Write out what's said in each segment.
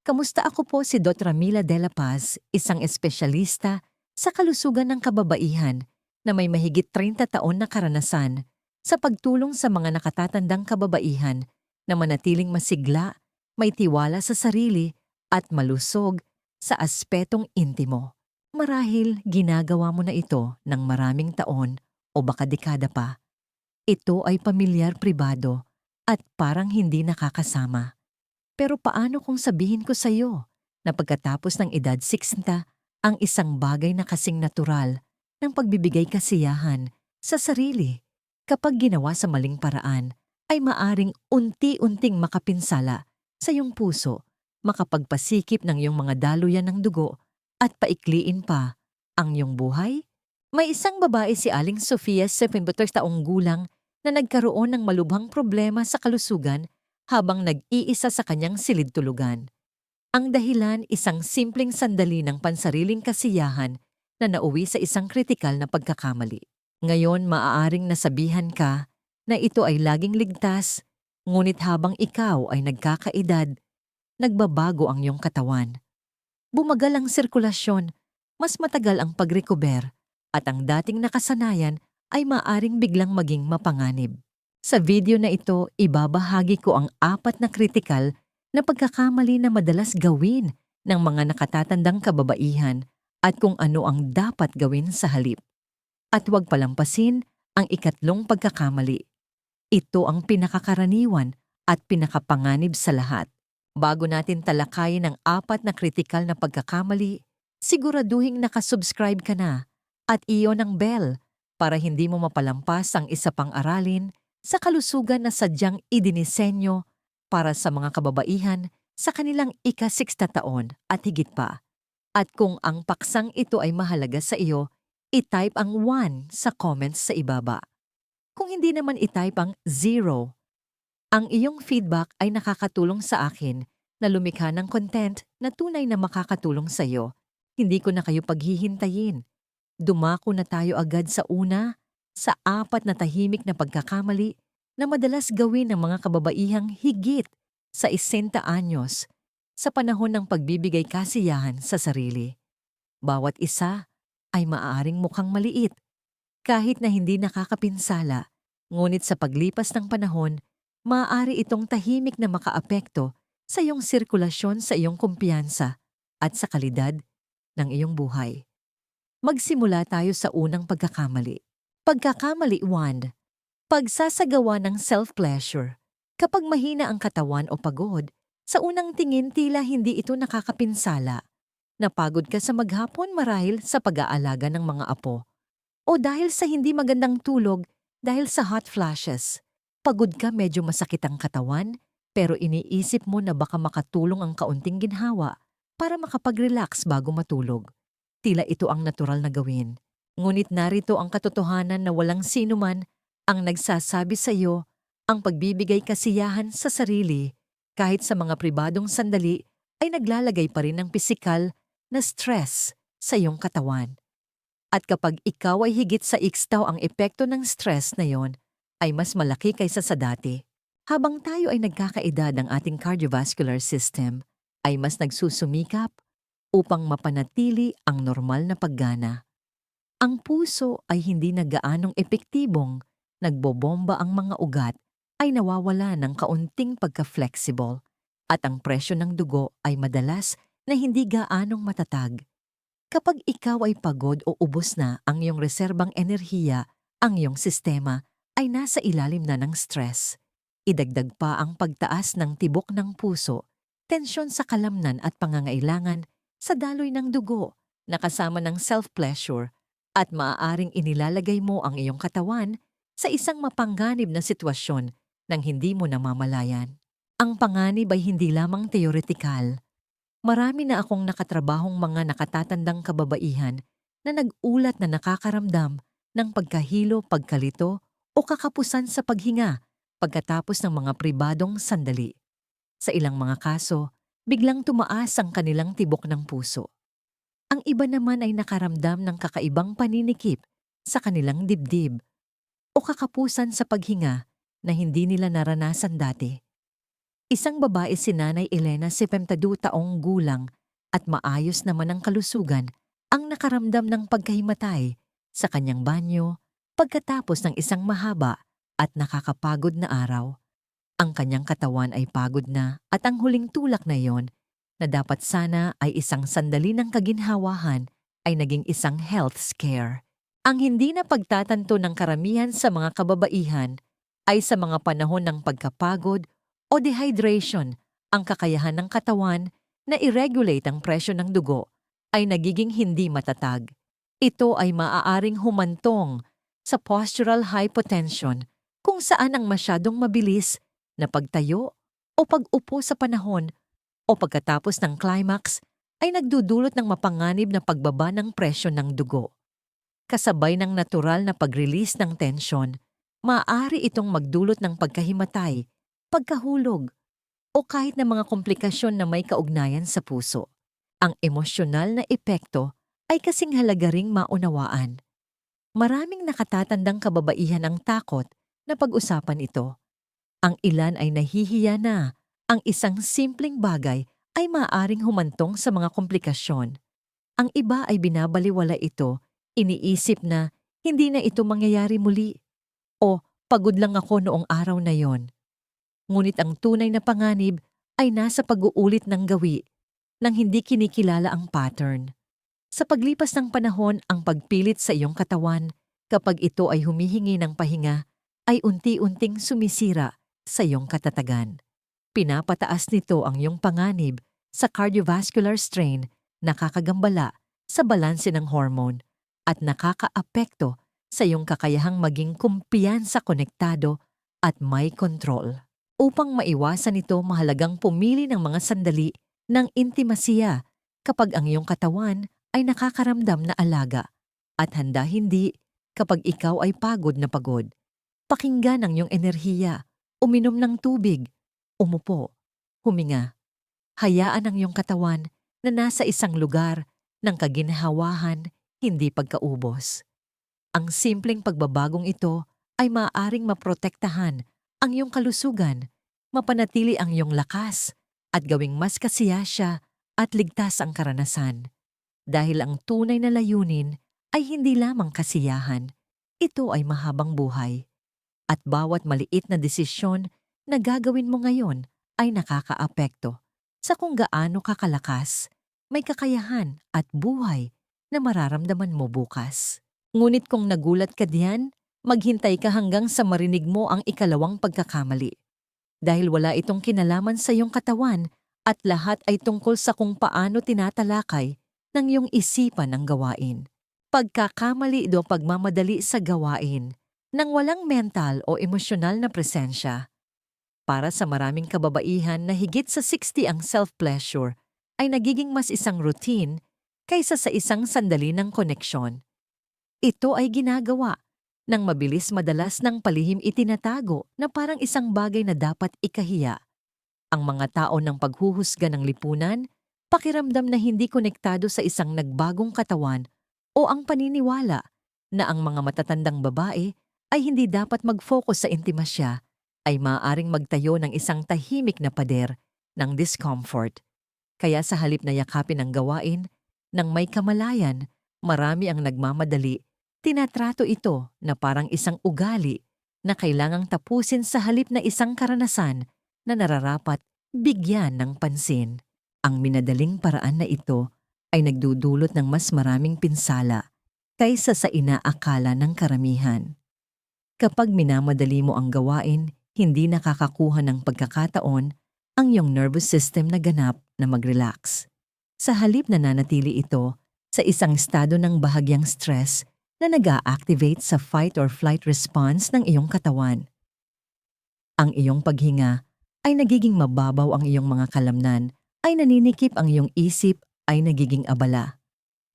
Kamusta? Ako po si Dr. Mila de la Paz, isang espesyalista sa kalusugan ng kababaihan na may mahigit 30 taon na karanasan sa pagtulong sa mga nakatatandang kababaihan na manatiling masigla, may tiwala sa sarili at malusog sa aspetong intimo. Marahil ginagawa mo na ito ng maraming taon o baka dekada pa. Ito ay pamilyar, pribado at parang hindi nakakasama. Pero paano kung sabihin ko sa iyo na pagkatapos ng edad 60, ang isang bagay na kasing natural ng pagbibigay kasiyahan sa sarili kapag ginawa sa maling paraan ay maaring unti-unting makapinsala sa iyong puso, makapagpasikip ng iyong mga daluyan ng dugo at paikliin pa ang iyong buhay? May isang babae, si Aling Sofia, 73 taong gulang, na nagkaroon ng malubhang problema sa kalusugan habang nag-iisa sa kanyang silid-tulugan. Ang dahilan, isang simpleng sandali ng pansariling kasiyahan na nauwi sa isang kritikal na pagkakamali. Ngayon, maaaring nasabihan ka na ito ay laging ligtas, ngunit habang ikaw ay nagkakaedad, nagbabago ang iyong katawan. Bumagal ang sirkulasyon, mas matagal ang pag-recover, at ang dating nakasanayan ay maaaring biglang maging mapanganib. Sa video na ito, ibabahagi ko ang 4 na kritikal na pagkakamali na madalas gawin ng mga nakatatandang kababaihan at kung ano ang dapat gawin sa halip. At huwag palampasin ang 3 pagkakamali. Ito ang pinakakaraniwan at pinakapanganib sa lahat. Bago natin talakayin ang 4 na kritikal na pagkakamali, siguraduhing nakasubscribe ka na at iyon ang bell para hindi mo mapalampas ang isa pang aralin sa kalusugan na sadyang idinisenyo para sa mga kababaihan sa kanilang ika-60 taon at higit pa. At kung ang paksang ito ay mahalaga sa iyo, i-type ang 1 sa comments sa ibaba. Kung hindi naman, i-type ang 0. Ang iyong feedback ay nakakatulong sa akin na lumikha ng content na tunay na makakatulong sa iyo. Hindi ko na kayo paghihintayin. Dumako na tayo agad sa una, sa 4 na tahimik na pagkakamali na madalas gawin ng mga kababaihang higit sa 60 anyos sa panahon ng pagbibigay kasiyahan sa sarili. Bawat isa ay maaaring mukhang maliit, kahit na hindi nakakapinsala, ngunit sa paglipas ng panahon, maaari itong tahimik na makaapekto sa iyong sirkulasyon, sa iyong kumpiyansa at sa kalidad ng iyong buhay. Magsimula tayo sa unang pagkakamali. Pagkakamali 1. Pagsasagawa ng self-pleasure. Kapag mahina ang katawan o pagod, sa unang tingin tila hindi ito nakakapinsala. Napagod ka sa maghapon marahil sa pag-aalaga ng mga apo. O dahil sa hindi magandang tulog, dahil sa hot flashes. Pagod ka, medyo masakit ang katawan, pero iniisip mo na baka makatulong ang kaunting ginhawa para makapag-relax bago matulog. Tila ito ang natural na gawin. Ngunit narito ang katotohanan na walang sinuman ang nagsasabi sa iyo ang pagbibigay kasiyahan sa sarili kahit sa mga pribadong sandali ay naglalagay pa rin ng pisikal na stress sa iyong katawan. At kapag ikaw ay higit sa ikstaw, ang epekto ng stress na yon ay mas malaki kaysa sa dati. Habang tayo ay nagkakaedad, ang ating cardiovascular system ay mas nagsusumikap upang mapanatili ang normal na paggana. Ang puso ay hindi na gaanong epektibong nagbobomba, ang mga ugat ay nawawala ng kaunting pagka-flexible at ang presyo ng dugo ay madalas na hindi gaanong matatag. Kapag ikaw ay pagod o ubos na ang iyong reserbang enerhiya, ang iyong sistema ay nasa ilalim na ng stress. Idagdag pa ang pagtaas ng tibok ng puso, tensyon sa kalamnan at pangangailangan sa daloy ng dugo na kasama ng self-pleasure at maaaring inilalagay mo ang iyong katawan sa isang mapangganib na sitwasyon nang hindi mo namamalayan. Ang panganib ay hindi lamang teoretikal. Marami na akong nakatrabahong mga nakatatandang kababaihan na nag-ulat na nakakaramdam ng pagkahilo, pagkalito o kakapusan sa paghinga pagkatapos ng mga pribadong sandali. Sa ilang mga kaso, biglang tumaas ang kanilang tibok ng puso. Ang iba naman ay nakaramdam ng kakaibang paninikip sa kanilang dibdib o kakapusan sa paghinga na hindi nila naranasan dati. Isang babae si Nanay Elena, 72 taong gulang at maayos naman ang kalusugan, ang nakaramdam ng pagkahimatay sa kanyang banyo pagkatapos ng isang mahaba at nakakapagod na araw. Ang kanyang katawan ay pagod na at ang huling tulak na iyon na dapat sana ay isang sandali ng kaginhawahan ay naging isang health scare. Ang hindi na pagtatanto ng karamihan sa mga kababaihan ay sa mga panahon ng pagkapagod o dehydration, ang kakayahan ng katawan na i-regulate ang presyo ng dugo ay nagiging hindi matatag. Ito ay maaaring humantong sa postural hypotension kung saan ang masyadong mabilis na pagtayo o pag-upo sa panahon o pagkatapos ng climax ay nagdudulot ng mapanganib na pagbaba ng presyo ng dugo. Kasabay ng natural na pag-release ng tensyon, maaari itong magdulot ng pagkahimatay, pagkahulog, o kahit na mga komplikasyon na may kaugnayan sa puso. Ang emosyonal na epekto ay kasing halaga ring maunawaan. Maraming nakatatandang kababaihan ang takot na pag-usapan ito. Ang ilan ay nahihiya na ang isang simpleng bagay ay maaaring humantong sa mga komplikasyon. Ang iba ay binabaliwala ito, iniisip na hindi na ito mangyayari muli o pagod lang ako noong araw na yon. Ngunit ang tunay na panganib ay nasa pag-uulit ng gawi nang hindi kinikilala ang pattern. Sa paglipas ng panahon, ang pagpilit sa iyong katawan kapag ito ay humihingi ng pahinga ay unti-unting sumisira sa iyong katatagan. Pinapataas nito ang iyong panganib sa cardiovascular strain, nakakagambala sa balanse ng hormone at nakakaapekto sa iyong kakayahang maging kumpiyansa, konektado at may kontrol. Upang maiwasan ito, mahalagang pumili ng mga sandali ng intimasiya kapag ang iyong katawan ay nakakaramdam na alaga at handa hindi kapag ikaw ay pagod na pagod. Pakinggan ang iyong enerhiya, uminom ng tubig, umupo, huminga. Hayaan ang iyong katawan na nasa isang lugar ng kaginhawahan, hindi pagkaubos. Ang simpleng pagbabagong ito ay maaaring maprotektahan ang iyong kalusugan, mapanatili ang iyong lakas, at gawing mas kasiyasya at ligtas ang karanasan. Dahil ang tunay na layunin ay hindi lamang kasiyahan, ito ay mahabang buhay. At bawat maliit na desisyon na gagawin mo ngayon ay nakakaapekto sa kung gaano kakalakas, may kakayahan at buhay na mararamdaman mo bukas. Ngunit kung nagulat ka diyan, maghintay ka hanggang sa marinig mo ang ikalawang pagkakamali. Dahil wala itong kinalaman sa iyong katawan at lahat ay tungkol sa kung paano tinatalakay ng iyong isipan ang gawain. Pagkakamali do pagmamadali sa gawain nang walang mental o emosyonal na presensya. Para sa maraming kababaihan na higit sa 60 ang self-pleasure ay nagiging mas isang routine kaysa sa isang sandali ng koneksyon. Ito ay ginagawa nang mabilis madalas ng palihim itinatago na parang isang bagay na dapat ikahiya. Ang mga tao ng paghuhusga ng lipunan, pakiramdam na hindi konektado sa isang nagbagong katawan o ang paniniwala na ang mga matatandang babae ay hindi dapat mag-focus sa intimasya ay maaaring magtayo ng isang tahimik na pader ng discomfort. Kaya sa halip na yakapin ang gawain, nang may kamalayan, marami ang nagmamadali. Tinatrato ito na parang isang ugali na kailangang tapusin sa halip na isang karanasan na nararapat bigyan ng pansin. Ang minadaling paraan na ito ay nagdudulot ng mas maraming pinsala kaysa sa inaakala ng karamihan. Kapag minamadali mo ang gawain, hindi nakakakuha ng pagkakataon ang iyong nervous system na ganap na mag-relax. Sa halip na nanatili ito sa isang estado ng bahagyang stress na nag-a-activate sa fight or flight response ng iyong katawan. Ang iyong paghinga ay nagiging mababaw, ang iyong mga kalamnan ay naninikip, ang iyong isip ay nagiging abala.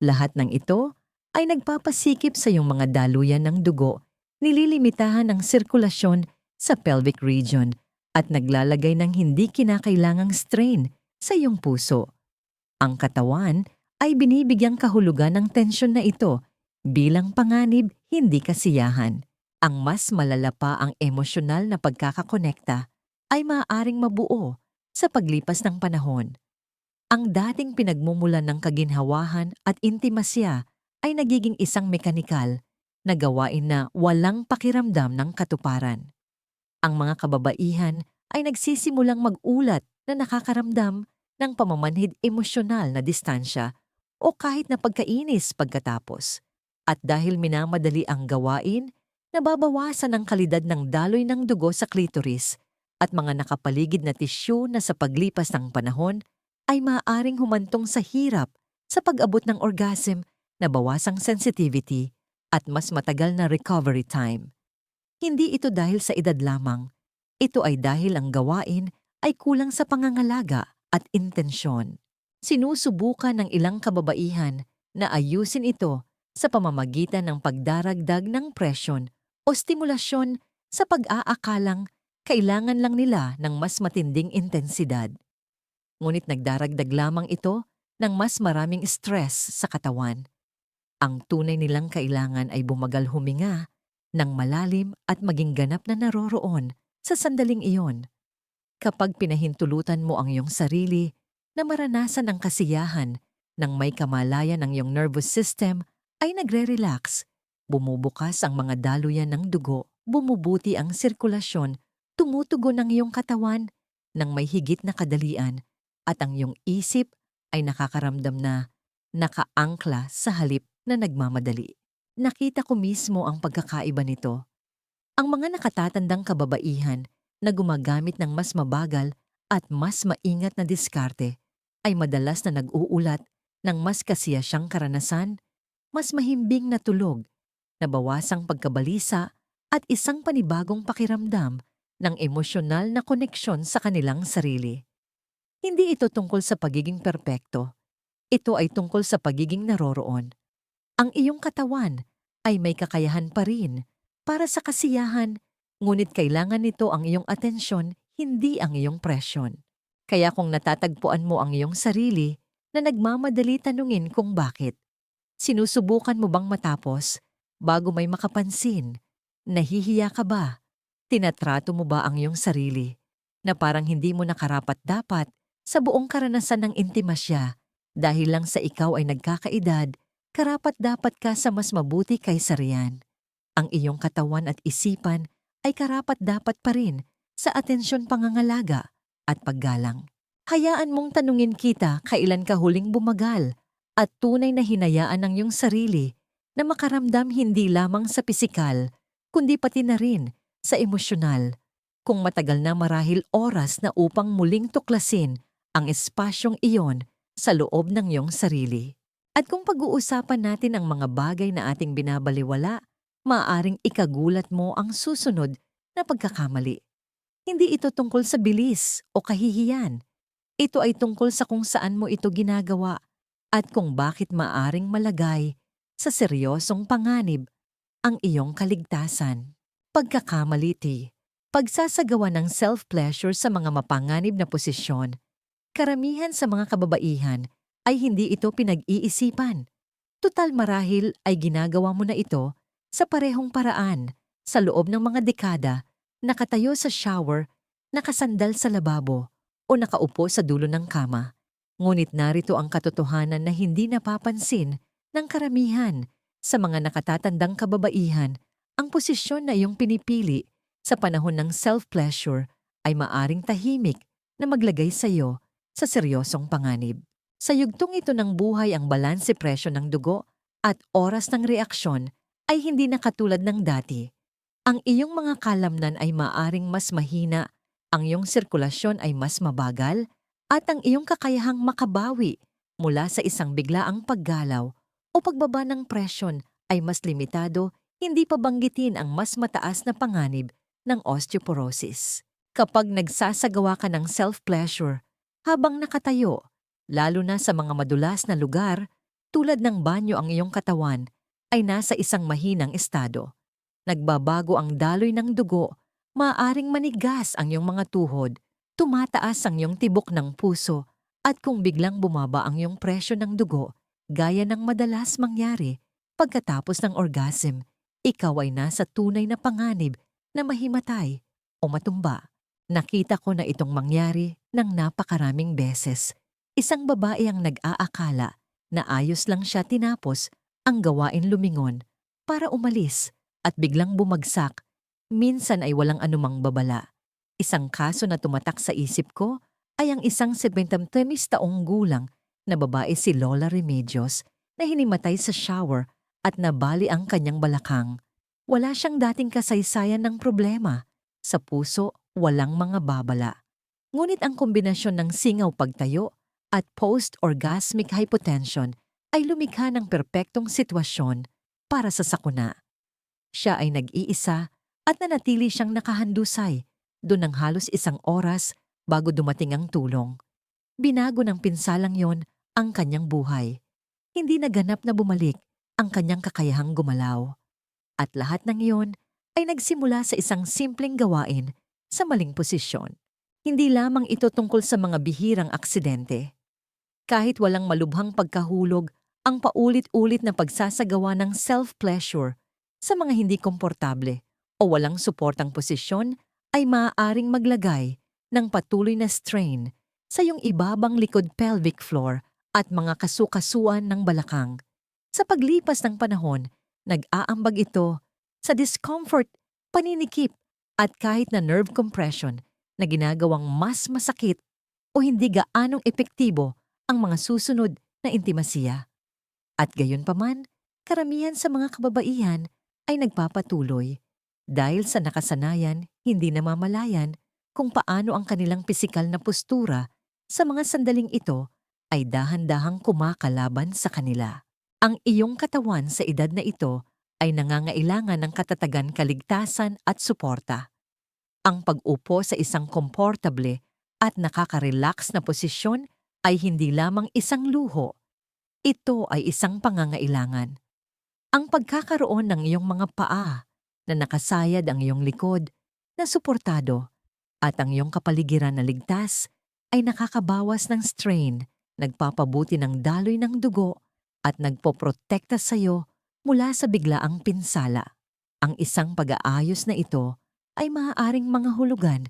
Lahat ng ito ay nagpapasikip sa iyong mga daluyan ng dugo, nililimitahan ang sirkulasyon sa pelvic region at naglalagay ng hindi kinakailangang strain sa iyong puso. Ang katawan ay binibigyang kahulugan ng tensyon na ito bilang panganib, hindi kasiyahan. Ang mas malala pa, ang emosyonal na pagkakakonekta ay maaaring mabuo Sa paglipas ng panahon, ang dating pinagmumulan ng kaginhawahan at intimasya ay nagiging isang mekanikal na gawain na walang pakiramdam ng katuparan. Ang mga kababaihan ay nagsisimulang mag-ulat na nakakaramdam ng pamamanhid emosyonal na distansya o kahit na pagkainis pagkatapos. At dahil minamadali ang gawain, nababawasan ang kalidad ng daloy ng dugo sa klitoris at mga nakapaligid na tisyu na sa paglipas ng panahon ay maaaring humantong sa hirap sa pag-abot ng orgasm na bawasang sensitivity at mas matagal na recovery time. Hindi ito dahil sa edad lamang. Ito ay dahil ang gawain ay kulang sa pangangalaga at intensyon. Sinusubukan ng ilang kababaihan na ayusin ito sa pamamagitan ng pagdaragdag ng presyon o stimulasyon sa pag-aakalang kailangan lang nila ng mas matinding intensidad. Ngunit nagdaragdag lamang ito ng mas maraming stress sa katawan. Ang tunay nilang kailangan ay bumagal huminga ng malalim at maging ganap na naroroon sa sandaling iyon. Kapag pinahintulutan mo ang iyong sarili na maranasan ang kasiyahan ng may kamalayan ng iyong nervous system ay nagre-relax, bumubukas ang mga daluyan ng dugo, bumubuti ang sirkulasyon, tumutugon ang iyong katawan ng may higit na kadalian at ang iyong isip ay nakakaramdam na nakaangkla sa halip na nagmamadali. Nakita ko mismo ang pagkakaiba nito. Ang mga nakatatandang kababaihan na gumagamit ng mas mabagal at mas maingat na diskarte ay madalas na nag-uulat ng mas kasiyasyang karanasan, mas mahimbing na tulog, nabawasang pagkabalisa at isang panibagong pakiramdam ng emosyonal na koneksyon sa kanilang sarili. Hindi ito tungkol sa pagiging perpekto. Ito ay tungkol sa pagiging naroroon. Ang iyong katawan ay may kakayahan pa rin para sa kasiyahan, ngunit kailangan nito ang iyong atensyon, hindi ang iyong presyon. Kaya kung natatagpuan mo ang iyong sarili na nagmamadali tanungin kung bakit, sinusubukan mo bang matapos bago may makapansin? Nahihiya ka ba? Tinatrato mo ba ang iyong sarili na parang hindi mo nakarapat-dapat sa buong karanasan ng intimasya dahil lang sa ikaw ay nagkakaedad? Karapat-dapat ka sa mas mabuti kaysa riyan. Ang iyong katawan at isipan ay karapat-dapat pa rin sa atensyon pangangalaga at paggalang. Hayaan mong tanungin kita kailan ka huling bumagal at tunay na hinayaan ang iyong sarili na makaramdam hindi lamang sa pisikal, kundi pati na rin sa emosyonal. Kung matagal na marahil oras na upang muling tuklasin ang espasyong iyon sa loob ng iyong sarili. At kung pag-uusapan natin ang mga bagay na ating binabaliwala, maaaring ikagulat mo ang susunod na pagkakamali. Hindi ito tungkol sa bilis o kahihiyan. Ito ay tungkol sa kung saan mo ito ginagawa at kung bakit maaaring malagay sa seryosong panganib ang iyong kaligtasan. Pagkakamali, pagsasagawa ng self-pleasure sa mga mapanganib na posisyon. Karamihan sa mga kababaihan ay hindi ito pinag-iisipan. Tutal marahil ay ginagawa mo na ito sa parehong paraan sa loob ng mga dekada, nakatayo sa shower, nakasandal sa lababo, o nakaupo sa dulo ng kama. Ngunit narito ang katotohanan na hindi napapansin ng karamihan sa mga nakatatandang kababaihan. Ang posisyon na iyong pinipili sa panahon ng self-pleasure ay maaring tahimik na maglagay sa iyo sa seryosong panganib. Sa yugtong ito ng buhay, ang balanse presyo ng dugo at oras ng reaksyon ay hindi na katulad ng dati. Ang iyong mga kalamnan ay maaring mas mahina, ang iyong sirkulasyon ay mas mabagal, at ang iyong kakayahang makabawi mula sa isang biglaang paggalaw o pagbaba ng presyon ay mas limitado, hindi pa banggitin ang mas mataas na panganib ng osteoporosis. Kapag nagsasagawa ka ng self-pleasure habang nakatayo, lalo na sa mga madulas na lugar, tulad ng banyo, ang iyong katawan ay nasa isang mahinang estado. Nagbabago ang daloy ng dugo, maaaring manigas ang iyong mga tuhod, tumataas ang iyong tibok ng puso, at kung biglang bumaba ang iyong presyo ng dugo, gaya ng madalas mangyari pagkatapos ng orgasm, ikaw ay nasa tunay na panganib na mahimatay o matumba. Nakita ko na itong mangyari ng napakaraming beses. Isang babae ang nag-aakala na ayos lang siya tinapos ang gawain lumingon para umalis at biglang bumagsak. Minsan ay walang anumang babala. Isang kaso na tumatak sa isip ko ay ang isang 73 taong gulang na babae si Lola Remedios na hinimatay sa shower at nabali ang kanyang balakang. Wala siyang dating kasaysayan ng problema. Sa puso, walang mga babala. Ngunit ang kombinasyon ng singaw pagtayo at post-orgasmic hypotension ay lumikha ng perpektong sitwasyon para sa sakuna. Siya ay nag-iisa at nanatili siyang nakahandusay doon ng halos 1 oras bago dumating ang tulong. Binago ng pinsalang yon ang kanyang buhay. Hindi naganap na bumalik ang kanyang kakayahang gumalaw. At lahat ng iyon ay nagsimula sa isang simpleng gawain sa maling posisyon. Hindi lamang ito tungkol sa mga bihirang aksidente. Kahit walang malubhang pagkahulog, ang paulit-ulit na pagsasagawa ng self-pleasure sa mga hindi komportable o walang suportang posisyon ay maaaring maglagay ng patuloy na strain sa iyong ibabang likod pelvic floor at mga kasukasuan ng balakang. Sa paglipas ng panahon, nag-aambag ito sa discomfort, paninikip at kahit na nerve compression na ginagawang mas masakit o hindi gaanong epektibo ang mga susunod na intimasiya. At gayunpaman, karamihan sa mga kababaihan ay nagpapatuloy dahil sa nakasanayan hindi namamalayan kung paano ang kanilang pisikal na postura sa mga sandaling ito ay dahan-dahang kumakalaban sa kanila. Ang iyong katawan sa edad na ito ay nangangailangan ng katatagan, kaligtasan at suporta. Ang pag-upo sa isang komportable at nakaka-relax na posisyon ay hindi lamang isang luho. Ito ay isang pangangailangan. Ang pagkakaroon ng iyong mga paa na nakasayad ang iyong likod na suportado at ang iyong kapaligiran na ligtas ay nakakabawas ng strain, nagpapabuti ng daloy ng dugo at nagpoprotekta sa iyo mula sa biglaang pinsala. Ang isang pag-aayos na ito ay maaaring mga hulugan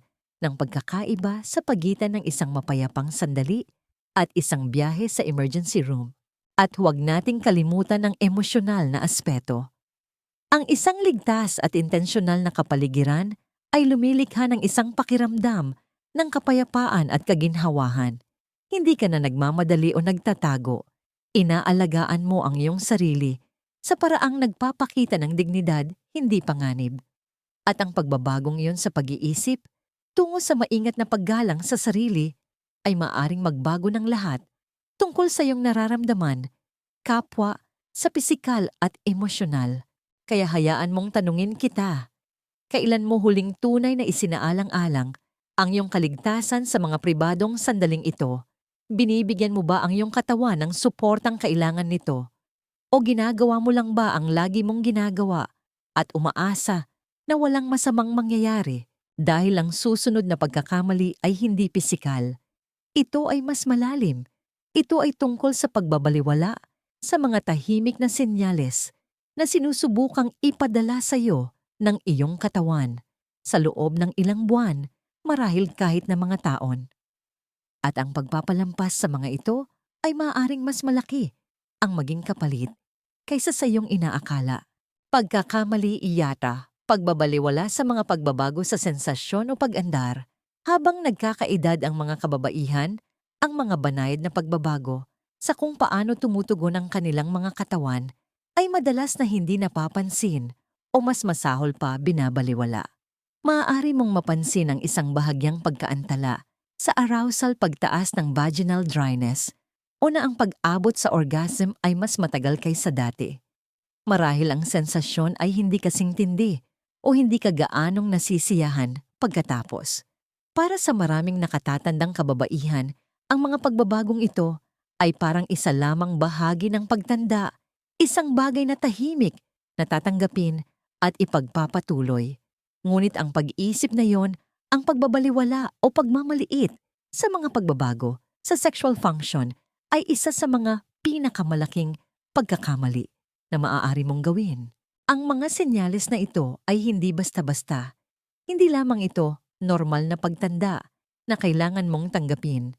ng pagkakaiba sa pagitan ng isang mapayapang sandali at isang biyahe sa emergency room. At huwag nating kalimutan ang emosyonal na aspeto. Ang isang ligtas at intensyonal na kapaligiran ay lumilikha ng isang pakiramdam ng kapayapaan at kaginhawahan. Hindi ka na nagmamadali o nagtatago. Inaalagaan mo ang iyong sarili sa paraang nagpapakita ng dignidad, hindi panganib. At ang pagbabagong iyon sa pag-iisip tungo sa maingat na paggalang sa sarili ay maaring magbago ng lahat tungkol sa iyong nararamdaman, kapwa, sa pisikal at emosyonal. Kaya hayaan mong tanungin kita, kailan mo huling tunay na isinaalang-alang ang iyong kaligtasan sa mga pribadong sandaling ito? Binibigyan mo ba ang iyong katawan ng suportang kailangan nito? O ginagawa mo lang ba ang lagi mong ginagawa at umaasa na walang masamang mangyayari dahil ang susunod na pagkakamali ay hindi pisikal? Ito ay mas malalim. Ito ay tungkol sa pagbabaliwala sa mga tahimik na senyales na sinusubukang ipadala sa iyo ng iyong katawan sa loob ng ilang buwan, marahil kahit na mga taon. At ang pagpapalampas sa mga ito ay maaaring mas malaki ang maging kapalit kaysa sa iyong inaakala. Pagkakamali iyata, pagbabaliwala sa mga pagbabago sa sensasyon o pag-andar, habang nagkakaedad ang mga kababaihan, ang mga banayad na pagbabago sa kung paano tumutugon ang kanilang mga katawan ay madalas na hindi napapansin o mas masahol pa binabaliwala. Maaari mong mapansin ang isang bahagyang pagkaantala sa arousal pagtaas ng vaginal dryness o na ang pag-abot sa orgasm ay mas matagal kaysa dati. Marahil ang sensasyon ay hindi kasing tindi o hindi ka gaanong nasisiyahan pagkatapos. Para sa maraming nakatatandang kababaihan, ang mga pagbabagong ito ay parang isa lamang bahagi ng pagtanda, isang bagay na tahimik na tatanggapin at ipagpapatuloy. Ngunit ang pag-iisip na yon, ang pagbabaliwala o pagmamaliit sa mga pagbabago sa sexual function ay isa sa mga pinakamalaking pagkakamali na maaari mong gawin. Ang mga senyales na ito ay hindi basta-basta. Hindi lamang ito normal na pagtanda na kailangan mong tanggapin.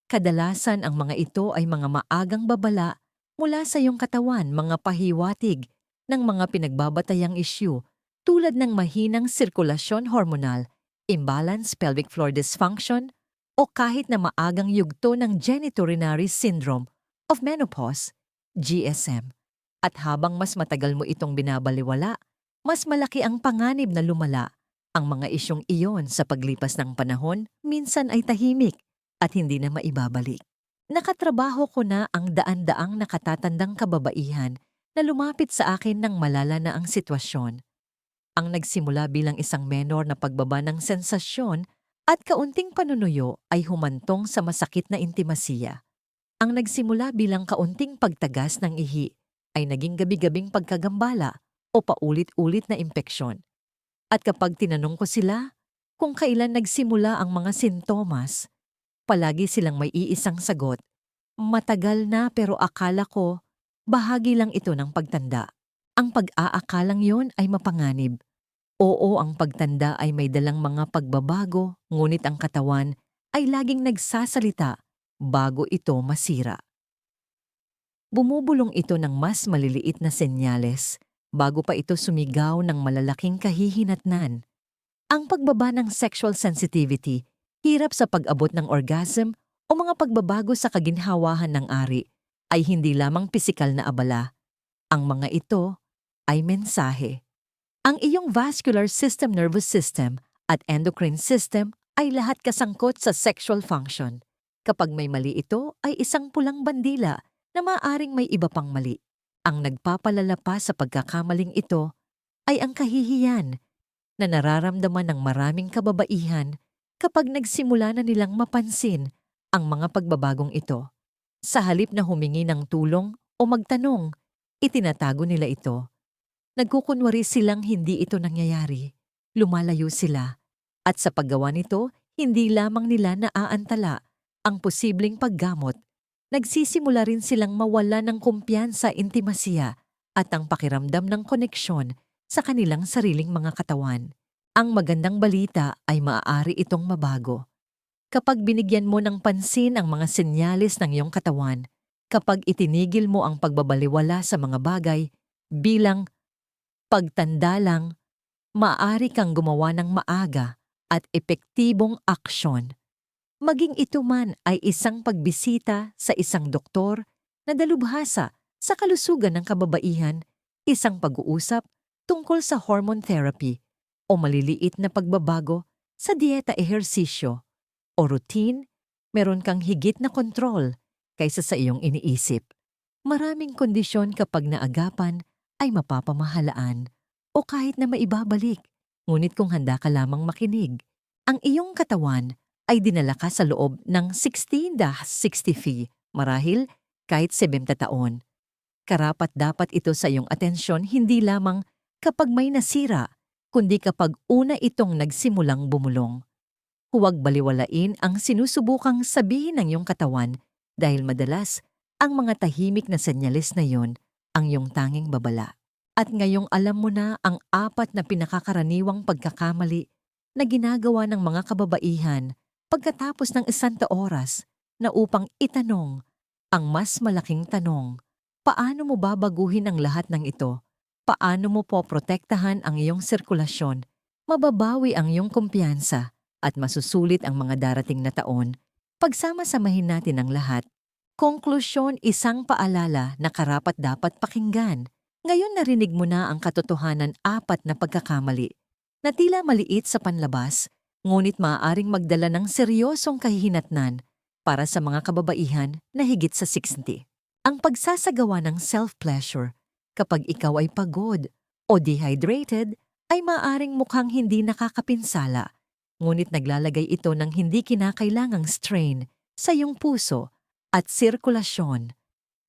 Kadalasan ang mga ito ay mga maagang babala mula sa iyong katawan, mga pahiwatig ng mga pinagbabatayang isyu tulad ng mahinang sirkulasyon hormonal, imbalance pelvic floor dysfunction, o kahit na maagang yugto ng genitourinary syndrome of menopause, GSM. At habang mas matagal mo itong binabaliwala, mas malaki ang panganib na lumala. Ang mga isyong iyon sa paglipas ng panahon minsan ay tahimik at hindi na maibabalik. Nakatrabaho ko na ang daan-daang nakatatandang kababaihan na lumapit sa akin nang malala na ang sitwasyon. Ang nagsimula bilang isang menor na pagbaba ng sensasyon at kaunting panunuyo ay humantong sa masakit na intimasiya. Ang nagsimula bilang kaunting pagtagas ng ihi ay naging gabi-gabing pagkagambala o paulit-ulit na impeksyon. At kapag tinanong ko sila kung kailan nagsimula ang mga sintomas, palagi silang may iisang sagot, matagal na pero akala ko bahagi lang ito ng pagtanda. Ang pag-aakalang yon ay mapanganib. Oo, ang pagtanda ay may dalang mga pagbabago, ngunit ang katawan ay laging nagsasalita bago ito masira. Bumubulong ito ng mas maliliit na senyales bago pa ito sumigaw ng malalaking kahihinatnan. Ang pagbaba ng sexual sensitivity, hirap sa pag-abot ng orgasm o mga pagbabago sa kaginhawahan ng ari ay hindi lamang pisikal na abala. Ang mga ito ay mensahe. Ang iyong vascular system, nervous system at endocrine system ay lahat kasangkot sa sexual function. Kapag may mali ito ay isang pulang bandila na maaaring may iba pang mali. Ang nagpapalala pa sa pagkakamaling ito ay ang kahihiyan na nararamdaman ng maraming kababaihan kapag nagsimula na nilang mapansin ang mga pagbabagong ito. Sa halip na humingi ng tulong o magtanong, itinatago nila ito. Nagkukunwari silang hindi ito nangyayari. Lumalayo sila. At sa paggawa nito, hindi lamang nila naaantala ang posibleng paggamot. Nagsisimula rin silang mawala ng kumpiyansa, intimasiya at ang pakiramdam ng koneksyon sa kanilang sariling mga katawan. Ang magandang balita ay maaari itong mabago. Kapag binigyan mo ng pansin ang mga senyales ng iyong katawan, kapag itinigil mo ang pagbabaliwala sa mga bagay bilang pagtanda lang, maaari kang gumawa ng maaga at epektibong aksyon. Maging ito man ay isang pagbisita sa isang doktor na dalubhasa sa kalusugan ng kababaihan, isang pag-uusap tungkol sa hormone therapy o maliliit na pagbabago sa dieta, ehersisyo o routine, meron kang higit na kontrol kaysa sa iyong iniisip. Maraming kondisyon kapag naagapan ay mapapamahalaan o kahit na maibabalik, ngunit kung handa ka lamang makinig, ang iyong katawan ay dinala ka sa loob ng 60 feet, marahil kahit 70 taon. Karapat-dapat ito sa iyong atensyon hindi lamang kapag may nasira, kundi kapag una itong nagsimulang bumulong. Huwag baliwalain ang sinusubukang sabihin ng iyong katawan dahil madalas ang mga tahimik na senyales na yon ang iyong tanging babala. At ngayong alam mo na ang 4 na pinakakaraniwang pagkakamali na ginagawa ng mga kababaihan pagkatapos ng 1 oras na upang itanong ang mas malaking tanong, paano mo babaguhin ang lahat ng ito? Paano mo poprotektahan ang iyong sirkulasyon, mababawi ang iyong kumpiyansa at masusulit ang mga darating na taon? Pagsama-samahin natin ang lahat. Konklusyon, isang paalala na karapat-dapat pakinggan. Ngayon narinig mo na ang katotohanan 4 na pagkakamali na tila maliit sa panlabas, ngunit maaaring magdala ng seryosong kahihinatnan para sa mga kababaihan na higit sa 60. Ang pagsasagawa ng self-pleasure kapag ikaw ay pagod o dehydrated ay maaaring mukhang hindi nakakapinsala, ngunit naglalagay ito ng hindi kinakailangang strain sa iyong puso at sirkulasyon,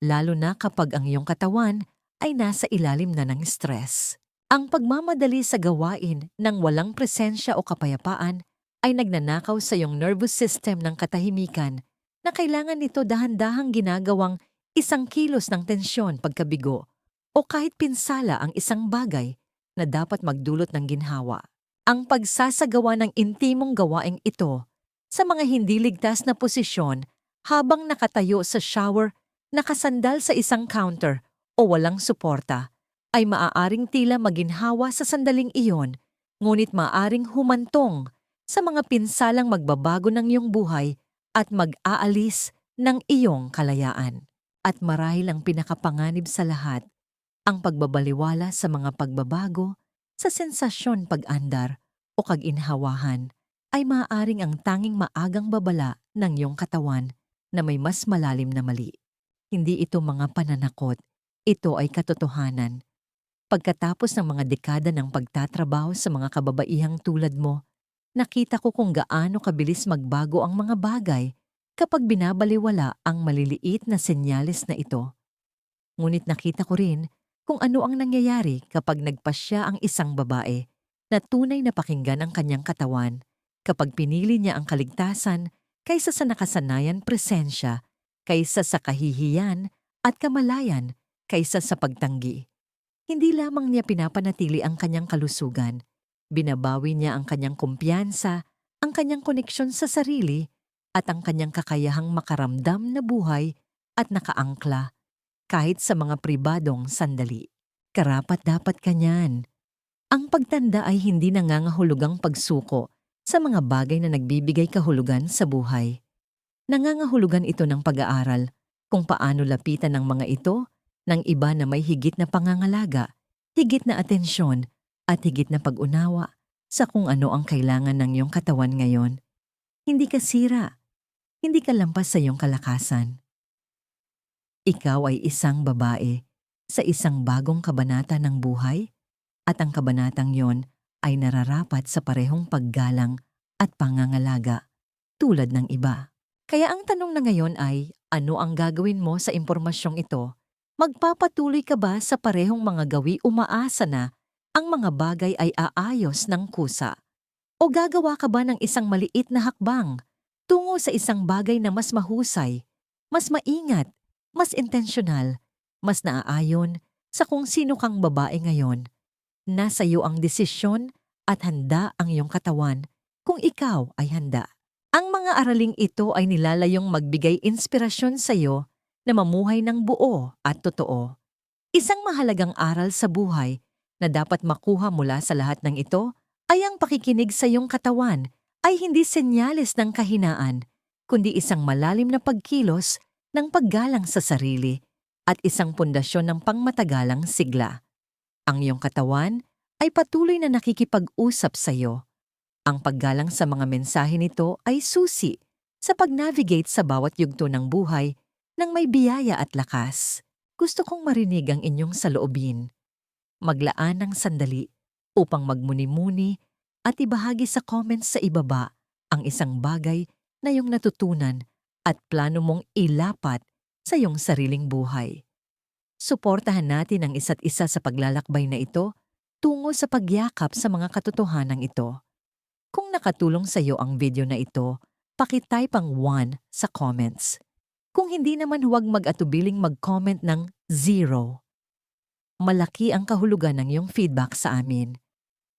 lalo na kapag ang iyong katawan ay nasa ilalim na ng stress. Ang pagmamadali sa gawain ng walang presensya o kapayapaan ay nagnanakaw sa iyong nervous system ng katahimikan na kailangan nito dahan-dahang ginagawang 1 kilos ng tensyon pagkabigo o kahit pinsala ang isang bagay na dapat magdulot ng ginhawa. Ang pagsasagawa ng intimong gawaing ito sa mga hindi ligtas na posisyon habang nakatayo sa shower, nakasandal sa isang counter o walang suporta ay maaaring tila maginhawa sa sandaling iyon, ngunit maaaring humantong sa mga pinsalang magbabago ng iyong buhay at mag-aalis ng iyong kalayaan. At marahil ang pinakapanganib sa lahat, ang pagbabaliwala sa mga pagbabago sa sensasyon pag-andar o kaginhawahan ay maaaring ang tanging maagang babala ng iyong katawan na may mas malalim na mali. Hindi ito mga pananakot, ito ay katotohanan. Pagkatapos ng mga dekada ng pagtatrabaho sa mga kababaihang tulad mo, nakita ko kung gaano kabilis magbago ang mga bagay kapag binabaliwala ang maliliit na senyales na ito. Ngunit nakita ko rin kung ano ang nangyayari kapag nagpasya ang isang babae na tunay na pakinggan ang kanyang katawan, kapag pinili niya ang kaligtasan kaysa sa nakasanayan presensya, kaysa sa kahihiyan at kamalayan kaysa sa pagtanggi. Hindi lamang niya pinapanatili ang kanyang kalusugan, binabawi niya ang kanyang kumpiyansa, ang kanyang koneksyon sa sarili, at ang kanyang kakayahang makaramdam na buhay at nakaangkla kahit sa mga pribadong sandali. Karapat-dapat ka niyan. Ang pagtanda ay hindi nangangahulugang pagsuko sa mga bagay na nagbibigay kahulugan sa buhay. Nangangahulugan ito ng pag-aaral kung paano lapitan ng mga ito ng iba na may higit na pangangalaga, higit na atensyon, at higit na pag-unawa sa kung ano ang kailangan ng iyong katawan ngayon. Hindi ka sira. Hindi ka lampas sa iyong kalakasan. Ikaw ay isang babae sa isang bagong kabanata ng buhay at ang kabanatang yon ay nararapat sa parehong paggalang at pangangalaga tulad ng iba. Kaya ang tanong na ngayon ay, ano ang gagawin mo sa impormasyong ito? Magpapatuloy ka ba sa parehong mga gawi umaasa na ang mga bagay ay aayos ng kusa? O gagawa ka ba ng isang maliit na hakbang tungo sa isang bagay na mas mahusay, mas maingat, mas intensyonal, mas naaayon sa kung sino kang babae ngayon? Nasa iyo ang desisyon at handa ang iyong katawan kung ikaw ay handa. Ang mga araling ito ay nilalayong magbigay inspirasyon sa iyo na mamuhay ng buo at totoo. Isang mahalagang aral sa buhay na dapat makuha mula sa lahat ng ito ay ang pakikinig sa iyong katawan ay hindi senyales ng kahinaan, kundi isang malalim na pagkilos ng paggalang sa sarili at isang pundasyon ng pangmatagalang sigla. Ang iyong katawan ay patuloy na nakikipag-usap sa iyo. Ang paggalang sa mga mensahe nito ay susi sa pag-navigate sa bawat yugto ng buhay ng may biyaya at lakas. Gusto kong marinig ang inyong saloobin. Maglaan ng sandali upang magmuni-muni at ibahagi sa comments sa ibaba ang isang bagay na iyong natutunan at plano mong ilapat sa iyong sariling buhay. Suportahan natin ang isa't isa sa paglalakbay na ito tungo sa pagyakap sa mga katotohanan ito. Kung nakatulong sa iyo ang video na ito, pakitype ang 1 sa comments. Kung hindi naman, huwag mag-atubiling mag-comment ng 0. Malaki ang kahulugan ng iyong feedback sa amin.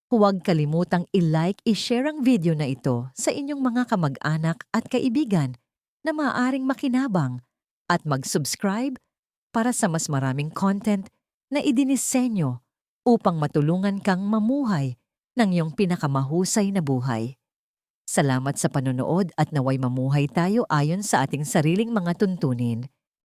Huwag kalimutang i-like, i-share ang video na ito sa inyong mga kamag-anak at kaibigan na maaaring makinabang at mag-subscribe para sa mas maraming content na idinisenyo upang matulungan kang mamuhay ng iyong pinakamahusay na buhay. Salamat sa panonood at naway mamuhay tayo ayon sa ating sariling mga tuntunin.